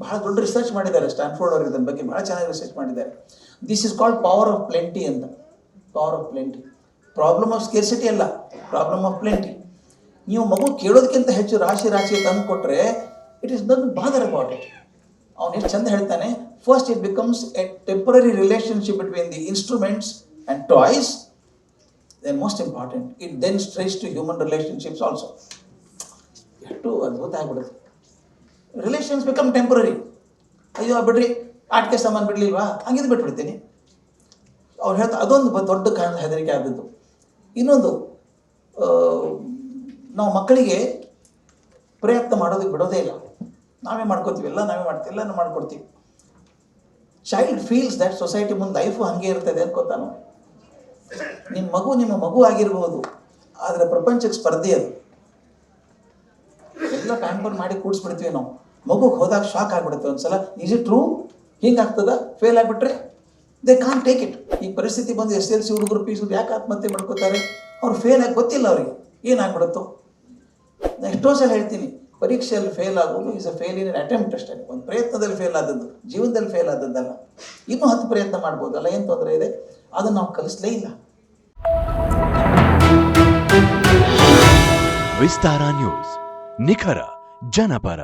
ಬಹಳ ದೊಡ್ಡ ರಿಸರ್ಚ್ ಮಾಡಿದ್ದಾರೆ, ಸ್ಟ್ಯಾನ್ಫೋರ್ಡ್ ಅವರು ಇದರ ಬಗ್ಗೆ ಬಹಳ ಚೆನ್ನಾಗಿ ರಿಸರ್ಚ್ ಮಾಡಿದ್ದಾರೆ. This is called power of plenty ಅಂತ. Power of plenty, problem of scarcity ಅಲ್ಲ, ಪ್ರಾಬ್ಲಮ್ ಆಫ್ ಪ್ಲೆಂಟಿ. ನೀವು ಮಗು ಕೇಳೋದಕ್ಕಿಂತ ಹೆಚ್ಚು ರಾಶಿ ರಾಶಿ ತಂದು ಕೊಟ್ಟರೆ it is don't bother about it. ಅವನು ಎಷ್ಟು ಚಂದ ಹೇಳ್ತಾನೆ, first it becomes a temporary relationship between the instruments and toys. Then most important, it then strays to human relationships also. ಎಷ್ಟು ಅದ್ಭುತ ಆಗ್ಬಿಡುತ್ತೆ. Relations become temporary. ಅಯ್ಯೋ ಬಿಡ್ರಿ, ಆಟಿಕೆ ಸಾಮಾನು ಬಿಡಲಿಲ್ವಾ, ಹಂಗಿದ್ದು ಬಿಟ್ಬಿಡ್ತೀನಿ. ಅವ್ರು ಹೇಳ್ತಾ ಅದೊಂದು ದೊಡ್ಡ ಕಾರಣ ಹೆದರಿಕೆ ಆದದ್ದು. ಇನ್ನೊಂದು, ನಾವು ಮಕ್ಕಳಿಗೆ ಪ್ರಯತ್ನ ಮಾಡೋದಕ್ಕೆ ಬಿಡೋದೇ ಇಲ್ಲ. ನಾವೇ ಮಾಡ್ಕೋತೀವಿ, ಎಲ್ಲ ನಾವೇ ಮಾಡ್ತೀವಿ, ಎಲ್ಲ ನಾವು ಮಾಡ್ಕೊಡ್ತೀವಿ. ಚೈಲ್ಡ್ ಫೀಲ್ಸ್ ದ್ಯಾಟ್ ಸೊಸೈಟಿ ಮುಂದೆ ಲೈಫು ಹಾಗೆ ಇರ್ತದೆ ಅನ್ಕೋತಾನು. ನಿಮ್ಮ ಮಗು ಆಗಿರ್ಬೋದು, ಆದರೆ ಪ್ರಪಂಚಕ್ಕೆ ಸ್ಪರ್ಧೆ ಅದು. ಎಲ್ಲ ಪ್ಯಾಂಪರ್ ಮಾಡಿ ಕೂಡಿಸ್ಬಿಡ್ತೀವಿ ನಾವು. ಮಗುಗೆ ಹೋದಾಗ ಶಾಕ್ ಆಗಿಬಿಡುತ್ತೆ ಒಂದ್ಸಲ. Is it true? ಹಿಂಗಾಗ್ತದ? ಫೇಲ್ ಆಗಿಬಿಟ್ರೆ ದೇ ಕಾನ್ ಟೇಕ್ ಇಟ್. ಈ ಪರಿಸ್ಥಿತಿ ಬಂದು SLC ಹುಡುಗರು ಪೀಸ್ ಯಾಕೆ ಆತ್ಮಹತ್ಯೆ ಮಾಡ್ಕೋತಾರೆ? ಅವ್ರು ಫೇಲ್ ಆಗಿ ಗೊತ್ತಿಲ್ಲ ಅವ್ರಿಗೆ ಏನಾಗ್ಬಿಡುತ್ತೋ. ನಾನು ಎಷ್ಟೋ ಸಲ ಹೇಳ್ತೀನಿ, ಪರೀಕ್ಷೆಯಲ್ಲಿ ಫೇಲ್ ಆಗೋದು is a fail in an attempt ಅಷ್ಟೇ. ಒಂದು ಪ್ರಯತ್ನದಲ್ಲಿ ಫೇಲ್ ಆದದ್ದು, ಜೀವನದಲ್ಲಿ ಫೇಲ್ ಆದದ್ದಲ್ಲ. ಇನ್ನೂ 10 ಪ್ರಯತ್ನ ಮಾಡ್ಬೋದಲ್ಲ, ಏನು ತೊಂದರೆ ಇದೆ? ಅದನ್ನು ನಾವು ಕಲಿಸಲೇ ಇಲ್ಲ. ವಿಸ್ತಾರ ನ್ಯೂಸ್, ನಿಖರ ಜನಪರ.